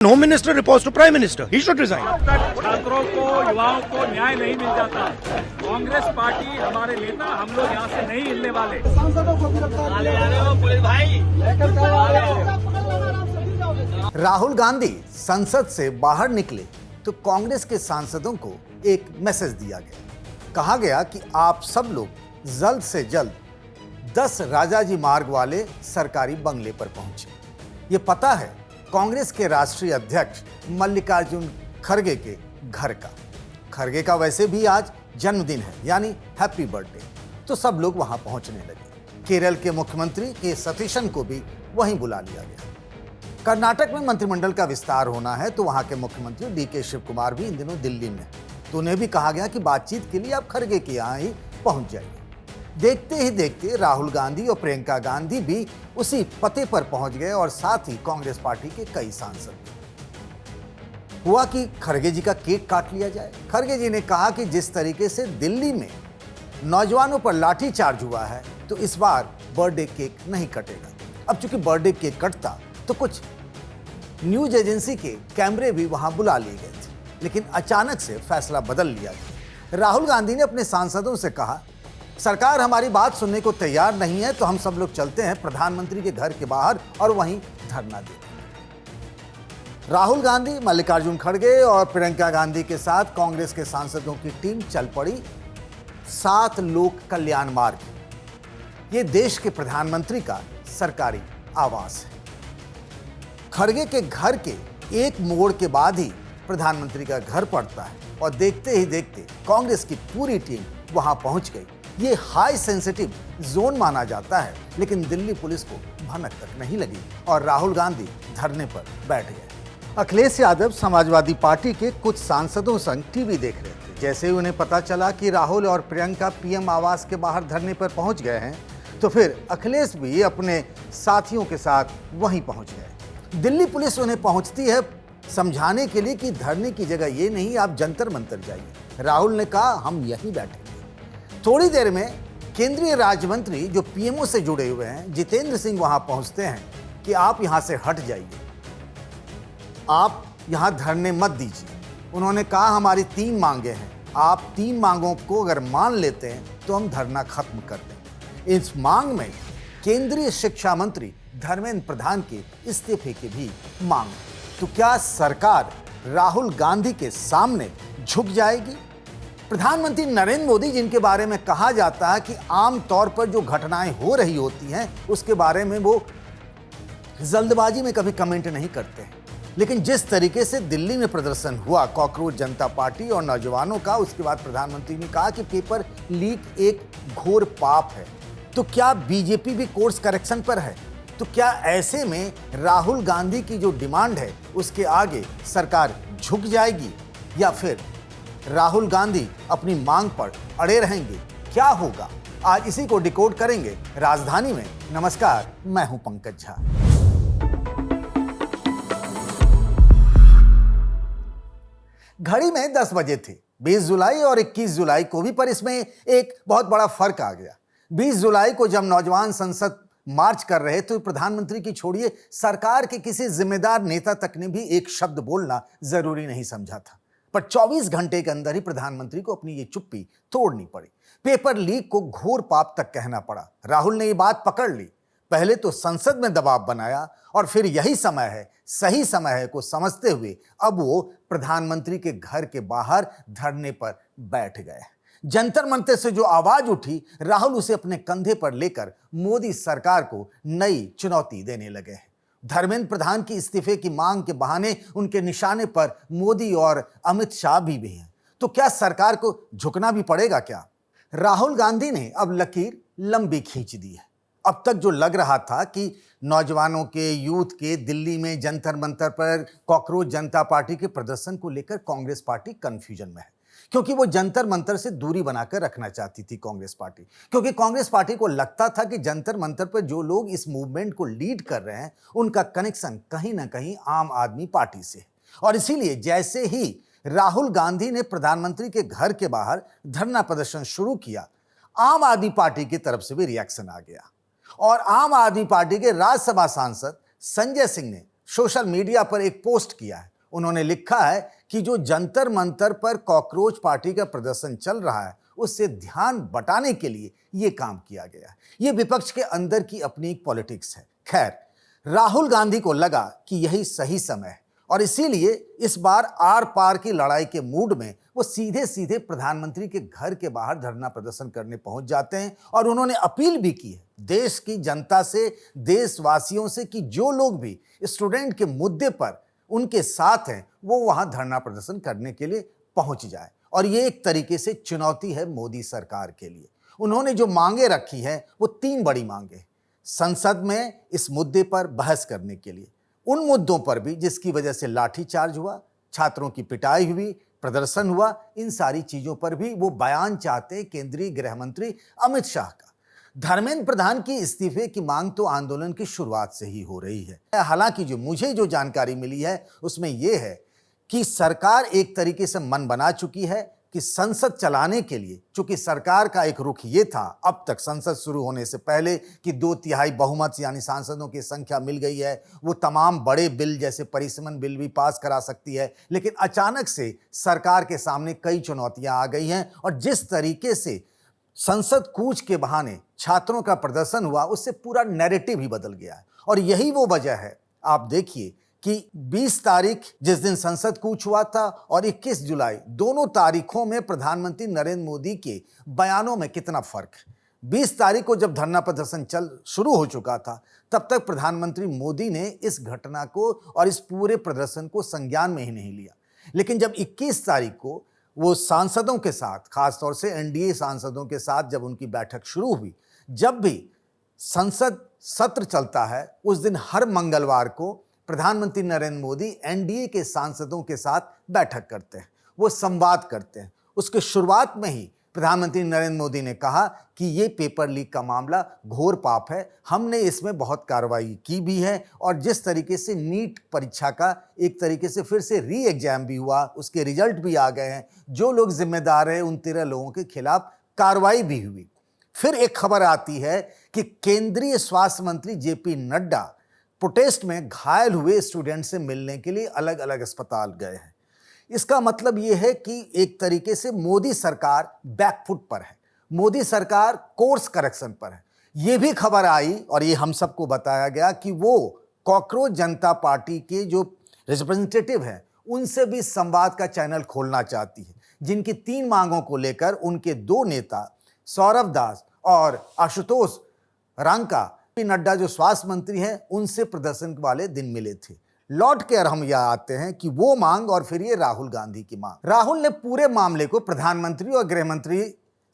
Home Minister reports to Prime Minister. He should resign. छात्रों को, युवाओं को न्याय नहीं मिल जाता। कांग्रेस पार्टी, हमारे नेता, हम लोग यहाँ से नहीं हिलने वाले। राहुल गांधी संसद से बाहर निकले तो कांग्रेस के सांसदों को एक मैसेज दिया गया। कहा गया कि आप सब लोग जल्द से जल्द 10 राजाजी मार्ग वाले सरकारी बंगले पर पहुंचे। ये पता है कांग्रेस के राष्ट्रीय अध्यक्ष मल्लिकार्जुन खड़गे के घर का। खड़गे का वैसे भी आज जन्मदिन है, यानी हैप्पी बर्थडे, तो सब लोग वहां पहुंचने लगे। केरल के मुख्यमंत्री के सतीशन को भी वहीं बुला लिया गया। कर्नाटक में मंत्रिमंडल का विस्तार होना है, तो वहां के मुख्यमंत्री डीके शिव कुमार भी इन दिनों दिल्ली में, तो उन्हें भी कहा गया कि बातचीत के लिए आप खड़गे के यहाँ ही पहुंच जाइए। देखते ही देखते राहुल गांधी और प्रियंका गांधी भी उसी पते पर पहुंच गए और साथ ही कांग्रेस पार्टी के कई सांसद। हुआ कि खड़गे जी का केक काट लिया जाए। खड़गे जी ने कहा कि जिस तरीके से दिल्ली में नौजवानों पर लाठीचार्ज हुआ है, तो इस बार बर्थडे केक नहीं कटेगा। अब चूंकि बर्थडे केक कटता तो कुछ न्यूज एजेंसी के कैमरे भी वहां बुला लिए गए थे, लेकिन अचानक से फैसला बदल लिया गया। राहुल गांधी ने अपने सांसदों से कहा, सरकार हमारी बात सुनने को तैयार नहीं है, तो हम सब लोग चलते हैं प्रधानमंत्री के घर के बाहर और वहीं धरना देते हैं। राहुल गांधी, मल्लिकार्जुन खड़गे और प्रियंका गांधी के साथ कांग्रेस के सांसदों की टीम चल पड़ी 7 लोक कल्याण मार्ग। ये देश के प्रधानमंत्री का सरकारी आवास है। खड़गे के घर के एक मोड़ के बाद ही प्रधानमंत्री का घर पड़ता है और देखते ही देखते कांग्रेस की पूरी टीम वहां पहुंच गई। ये हाई सेंसिटिव जोन माना जाता है, लेकिन दिल्ली पुलिस को भनक तक नहीं लगी और राहुल गांधी धरने पर बैठ गए। अखिलेश यादव समाजवादी पार्टी के कुछ सांसदों संग टीवी देख रहे थे। जैसे ही उन्हें पता चला कि राहुल और प्रियंका पीएम आवास के बाहर धरने पर पहुंच गए हैं, तो फिर अखिलेश भी अपने साथियों के साथ वहीं पहुंच गए। दिल्ली पुलिस उन्हें पहुंचती है समझाने के लिए कि धरने की जगह ये नहीं, आप जंतर मंतर जाइए। राहुल ने कहा, हम यहीं बैठेंगे। थोड़ी देर में केंद्रीय राज्य मंत्री जो पीएमओ से जुड़े हुए हैं, जितेंद्र सिंह, वहां पहुंचते हैं कि आप यहां से हट जाइए, आप यहां धरने मत दीजिए। उन्होंने कहा, हमारी 3 मांगे हैं, आप 3 मांगों को अगर मान लेते हैं तो हम धरना खत्म कर दें। इस मांग में केंद्रीय शिक्षा मंत्री धर्मेंद्र प्रधान के इस्तीफे की भी मांग। तो क्या सरकार राहुल गांधी के सामने झुक जाएगी? प्रधानमंत्री नरेंद्र मोदी, जिनके बारे में कहा जाता है कि आम तौर पर जो घटनाएं हो रही होती हैं उसके बारे में वो जल्दबाजी में कभी कमेंट नहीं करते हैं, लेकिन जिस तरीके से दिल्ली में प्रदर्शन हुआ कॉकरोच जनता पार्टी और नौजवानों का, उसके बाद प्रधानमंत्री ने कहा कि पेपर लीक एक घोर पाप है। तो क्या बीजेपी भी कोर्स करेक्शन पर है? तो क्या ऐसे में राहुल गांधी की जो डिमांड है उसके आगे सरकार झुक जाएगी, या फिर राहुल गांधी अपनी मांग पर अड़े रहेंगे? क्या होगा, आज इसी को डिकोड करेंगे राजधानी में। नमस्कार, मैं हूं पंकज झा। घड़ी में 10 बजे थे। 20 जुलाई और 21 जुलाई को भी, पर इसमें एक बहुत बड़ा फर्क आ गया। 20 जुलाई को जब नौजवान संसद मार्च कर रहे तो प्रधानमंत्री की छोड़िए, सरकार के किसी जिम्मेदार नेता तक ने भी एक शब्द बोलना जरूरी नहीं समझा था। पर 24 घंटे के अंदर ही प्रधानमंत्री को अपनी ये चुप्पी तोड़नी पड़ी। पेपर लीक को घोर पाप तक कहना पड़ा। राहुल ने ये बात पकड़ ली। पहले तो संसद में दबाव बनाया और फिर यही समय है, सही समय है को समझते हुए अब वो प्रधानमंत्री के घर के बाहर धरने पर बैठ गए। जंतर मंतर से जो आवाज उठी, राहुल उसे अपने कंधे पर लेकर मोदी सरकार को नई चुनौती देने लगे हैं। धर्मेंद्र प्रधान की इस्तीफे की मांग के बहाने उनके निशाने पर मोदी और अमित शाह भी हैं। तो क्या सरकार को झुकना भी पड़ेगा क्या? राहुल गांधी ने अब लकीर लंबी खींच दी है। अब तक जो लग रहा था कि नौजवानों के, यूथ के दिल्ली में जंतर मंतर पर कॉकरोच जनता पार्टी के प्रदर्शन को लेकर कांग्रेस पार्टी कंफ्यूजन में है, क्योंकि वो जंतर मंतर से दूरी बनाकर रखना चाहती थी कांग्रेस पार्टी। क्योंकि कांग्रेस पार्टी को लगता था कि जंतर मंतर पर जो लोग इस मूवमेंट को लीड कर रहे हैं उनका कनेक्शन कहीं ना कहीं आम आदमी पार्टी से है। और इसीलिए जैसे ही राहुल गांधी ने प्रधानमंत्री के घर के बाहर धरना प्रदर्शन शुरू किया, आम आदमी पार्टी की तरफ से भी रिएक्शन आ गया और आम आदमी पार्टी के राज्यसभा सांसद संजय सिंह ने सोशल मीडिया पर एक पोस्ट किया है। उन्होंने लिखा है कि जो जंतर मंतर पर कॉकरोच पार्टी का प्रदर्शन चल रहा है उससे ध्यान बटाने के लिए यह काम किया गया है। ये विपक्ष के अंदर की अपनी एक पॉलिटिक्स है। खैर, राहुल गांधी को लगा कि यही सही समय है और इसीलिए इस बार आर पार की लड़ाई के मूड में वो सीधे सीधे प्रधानमंत्री के घर के बाहर धरना प्रदर्शन करने पहुंच जाते हैं और उन्होंने अपील भी की है देश की जनता से, देशवासियों से कि जो लोग भी स्टूडेंट के मुद्दे पर उनके साथ हैं वो वहां धरना प्रदर्शन करने के लिए पहुंच जाए। और ये एक तरीके से चुनौती है मोदी सरकार के लिए। उन्होंने जो मांगे रखी है वो 3 बड़ी मांगे, संसद में इस मुद्दे पर बहस करने के लिए, उन मुद्दों पर भी जिसकी वजह से लाठीचार्ज हुआ, छात्रों की पिटाई हुई, प्रदर्शन हुआ, इन सारी चीजों पर भी वो बयान चाहते हैं केंद्रीय गृह मंत्री अमित शाह का। धर्मेंद्र प्रधान की इस्तीफे की मांग तो आंदोलन की शुरुआत से ही हो रही है। हालांकि मुझे जो जानकारी मिली है उसमें यह है कि सरकार एक तरीके से मन बना चुकी है कि संसद चलाने के लिए, चूंकि सरकार का एक रुख ये था अब तक संसद शुरू होने से पहले कि 2/3 बहुमत यानी सांसदों की संख्या मिल गई है, वो तमाम बड़े बिल जैसे परिसीमन बिल भी पास करा सकती है। लेकिन अचानक से सरकार के सामने कई चुनौतियां आ गई हैं और जिस तरीके से संसद कूच के बहाने छात्रों का प्रदर्शन हुआ उससे पूरा नैरेटिव ही बदल गया है। और यही वो वजह है, आप देखिए कि 20 तारीख जिस दिन संसद कूच हुआ था और 21 जुलाई दोनों तारीखों में प्रधानमंत्री नरेंद्र मोदी के बयानों में कितना फर्क है। 20 तारीख को जब धरना प्रदर्शन शुरू हो चुका था तब तक प्रधानमंत्री मोदी ने इस घटना को और इस पूरे प्रदर्शन को संज्ञान में ही नहीं लिया। लेकिन जब 21 तारीख को वो सांसदों के साथ, खासतौर से एनडीए सांसदों के साथ जब उनकी बैठक शुरू हुई, जब भी संसद सत्र चलता है उस दिन हर मंगलवार को प्रधानमंत्री नरेंद्र मोदी एनडीए के सांसदों के साथ बैठक करते हैं, वो संवाद करते हैं। उसके शुरुआत में ही प्रधानमंत्री नरेंद्र मोदी ने कहा कि ये पेपर लीक का मामला घोर पाप है, हमने इसमें बहुत कार्रवाई की भी है और जिस तरीके से नीट परीक्षा का एक तरीके से फिर से री एग्जाम भी हुआ, उसके रिजल्ट भी आ गए हैं, जो लोग जिम्मेदार हैं उन 13 लोगों के खिलाफ कार्रवाई भी हुई। फिर एक खबर आती है कि केंद्रीय स्वास्थ्य मंत्री जेपी नड्डा प्रोटेस्ट में घायल हुए स्टूडेंट से मिलने के लिए अलग अलग अस्पताल गए हैं। इसका मतलब यह है कि एक तरीके से मोदी सरकार बैकफुट पर है, मोदी सरकार कोर्स करेक्शन पर है। यह भी खबर आई और ये हम सबको बताया गया कि वो कॉकरोच जनता पार्टी के जो रिप्रेजेंटेटिव हैं उनसे भी संवाद का चैनल खोलना चाहती है, जिनकी 3 मांगों को लेकर उनके 2 नेता सौरभ दास और आशुतोष रांका, नड्डा जो स्वास्थ्य मंत्री हैं उनसे प्रदर्शन वाले दिन मिले थे। लौट कर हम यह आते हैं कि वो मांग और फिर ये राहुल गांधी की मांग। राहुल ने पूरे मामले को प्रधानमंत्री और गृह मंत्री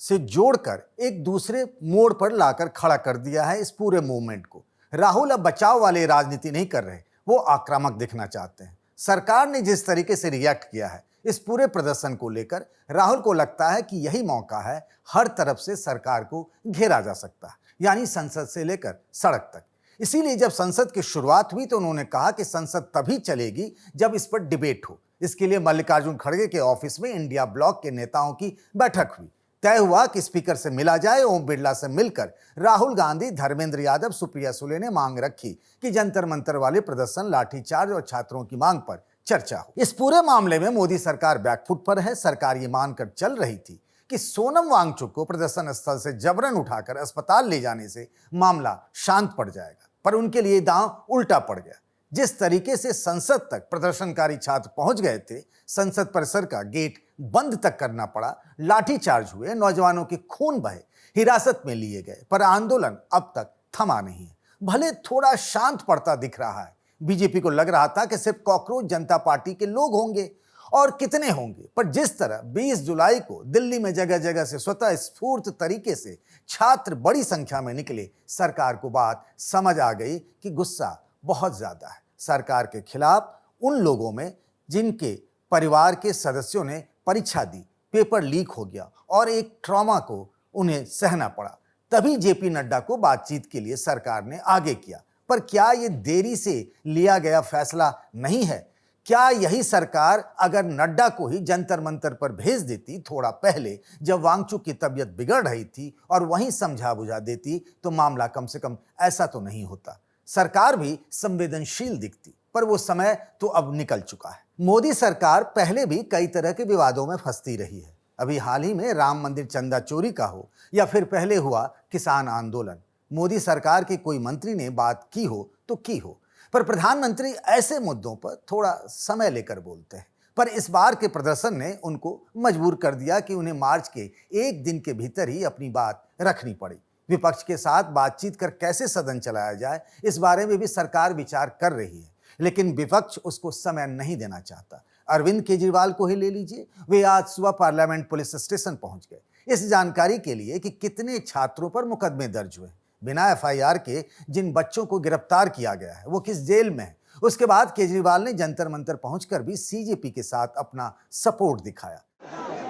से जोड़कर एक दूसरे मोड़ पर लाकर खड़ा कर दिया है इस पूरे मूवमेंट को। राहुल अब बचाव वाली राजनीति नहीं कर रहे, वो आक्रामक दिखना चाहते हैं। सरकार ने जिस तरीके से रिएक्ट किया है इस पूरे प्रदर्शन को लेकर, राहुल को लगता है कि यही मौका है, हर तरफ से सरकार को घेरा जा सकता है, यानी संसद से लेकर सड़क तक। इसीलिए जब संसद की शुरुआत हुई तो उन्होंने कहा कि संसद तभी चलेगी जब इस पर डिबेट हो। इसके लिए मल्लिकार्जुन खड़गे के ऑफिस में इंडिया ब्लॉक के नेताओं की बैठक हुई। तय हुआ कि स्पीकर से मिला जाए। ओम बिरला से मिलकर राहुल गांधी, धर्मेंद्र यादव, सुप्रिया सुले ने मांग रखी कि जंतर मंतर वाले प्रदर्शन, लाठीचार्ज और छात्रों की मांग पर चर्चा हो। इस पूरे मामले में मोदी सरकार बैकफुट पर है। सरकार ये मानकर चल रही थी कि सोनम वांगचुक को प्रदर्शन स्थल से जबरन उठाकर अस्पताल ले जाने से मामला शांत पड़ जाएगा, पर उनके लिए दांव उल्टा पड़ गया। जिस तरीके से संसद तक प्रदर्शनकारी छात्र पहुंच गए थे, संसद परिसर का गेट बंद तक करना पड़ा, लाठीचार्ज हुए, नौजवानों के खून बहे, हिरासत में लिए गए, पर आंदोलन अब तक थमा नहीं है। भले थोड़ा शांत पड़ता दिख रहा है। बीजेपी को लग रहा था कि सिर्फ कॉकरोच जनता पार्टी के लोग होंगे और कितने होंगे, पर जिस तरह 20 जुलाई को दिल्ली में जगह जगह से स्वतः स्फूर्त तरीके से छात्र बड़ी संख्या में निकले, सरकार को बात समझ आ गई कि गुस्सा बहुत ज्यादा है सरकार के खिलाफ। उन लोगों में जिनके परिवार के सदस्यों ने परीक्षा दी, पेपर लीक हो गया और एक ट्रॉमा को उन्हें सहना पड़ा, तभी जेपी नड्डा को बातचीत के लिए सरकार ने आगे किया। पर क्या ये देरी से लिया गया फैसला नहीं है? क्या यही सरकार अगर नड्डा को ही जंतर मंतर पर भेज देती थोड़ा पहले, जब वांगचुक की तबीयत बिगड़ रही थी, और वहीं समझा बुझा देती, तो मामला कम से कम ऐसा तो नहीं होता। सरकार भी संवेदनशील दिखती, पर वो समय तो अब निकल चुका है। मोदी सरकार पहले भी कई तरह के विवादों में फंसती रही है। अभी हाल ही में राम मंदिर चंदा चोरी का हो या फिर पहले हुआ किसान आंदोलन, मोदी सरकार के कोई मंत्री ने बात की हो तो की हो, पर प्रधानमंत्री ऐसे मुद्दों पर थोड़ा समय लेकर बोलते हैं। पर इस बार के प्रदर्शन ने उनको मजबूर कर दिया कि उन्हें मार्च के एक दिन के भीतर ही अपनी बात रखनी पड़ी। विपक्ष के साथ बातचीत कर कैसे सदन चलाया जाए, इस बारे में भी सरकार विचार कर रही है, लेकिन विपक्ष उसको समय नहीं देना चाहता। अरविंद केजरीवाल को ही ले लीजिए, वे आज सुबह पार्लियामेंट पुलिस स्टेशन पहुंच गए इस जानकारी के लिए कि कितने छात्रों पर मुकदमे दर्ज हुए। बिना एफआईआर के जिन बच्चों को गिरफ्तार किया गया है वो किस जेल में है। उसके बाद केजरीवाल ने जंतर मंतर पहुंचकर भी सीजेपी के साथ अपना सपोर्ट दिखाया।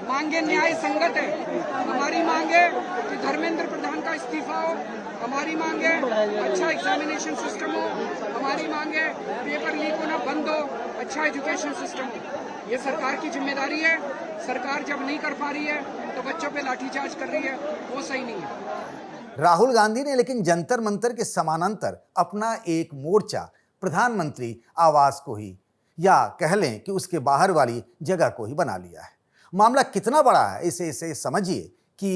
मांगे न्याय संगत है। हमारी मांग है कि धर्मेंद्र प्रधान का इस्तीफा हो, हमारी मांग है अच्छा एग्जामिनेशन सिस्टम हो, हमारी मांग है पेपर लीक होना बंद हो, अच्छा एजुकेशन सिस्टम हो। ये सरकार की जिम्मेदारी है। सरकार जब नहीं कर पा रही है तो बच्चों पे लाठीचार्ज कर रही है, वो सही नहीं है। राहुल गांधी ने लेकिन जंतर मंतर के समानांतर अपना एक मोर्चा प्रधानमंत्री आवास को ही, या कह लें कि उसके बाहर वाली जगह को ही बना लिया है। मामला कितना बड़ा है इसे समझिए कि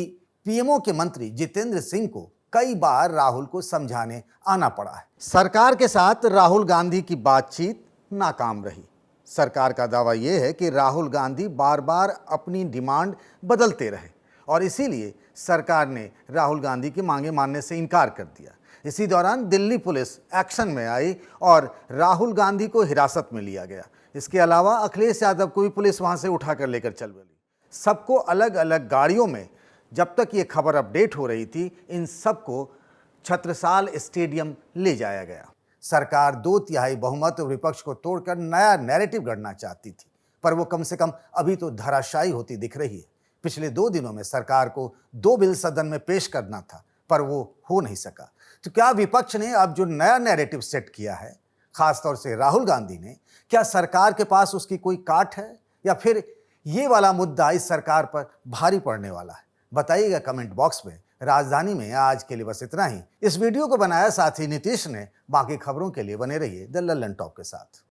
पीएमओ के मंत्री जितेंद्र सिंह को कई बार राहुल को समझाने आना पड़ा है। सरकार के साथ राहुल गांधी की बातचीत नाकाम रही। सरकार का दावा यह है कि राहुल गांधी बार बार अपनी डिमांड बदलते रहे और इसीलिए सरकार ने राहुल गांधी की मांगे मानने से इनकार कर दिया। इसी दौरान दिल्ली पुलिस एक्शन में आई और राहुल गांधी को हिरासत में लिया गया। इसके अलावा अखिलेश यादव को भी पुलिस वहां से उठाकर लेकर चल गई। सबको अलग अलग गाड़ियों में, जब तक ये खबर अपडेट हो रही थी, इन सबको छत्रसाल स्टेडियम ले जाया गया। सरकार 2/3 बहुमत विपक्ष को तोड़कर नया नैरेटिव गढ़ना चाहती थी, पर वो कम से कम अभी तो धराशायी होती दिख रही है। पिछले 2 दिनों में सरकार को 2 बिल सदन में पेश करना था, पर वो हो नहीं सका। तो क्या विपक्ष ने अब जो नया नैरेटिव सेट किया है, खासतौर से राहुल गांधी ने, क्या सरकार के पास उसकी कोई काट है या फिर ये वाला मुद्दा इस सरकार पर भारी पड़ने वाला है? बताइएगा कमेंट बॉक्स में। राजधानी में आज के लिए बस इतना ही। इस वीडियो को बनाया साथी नीतीश ने। बाकी खबरों के लिए बने रहिए द लल्लन टॉप के साथ।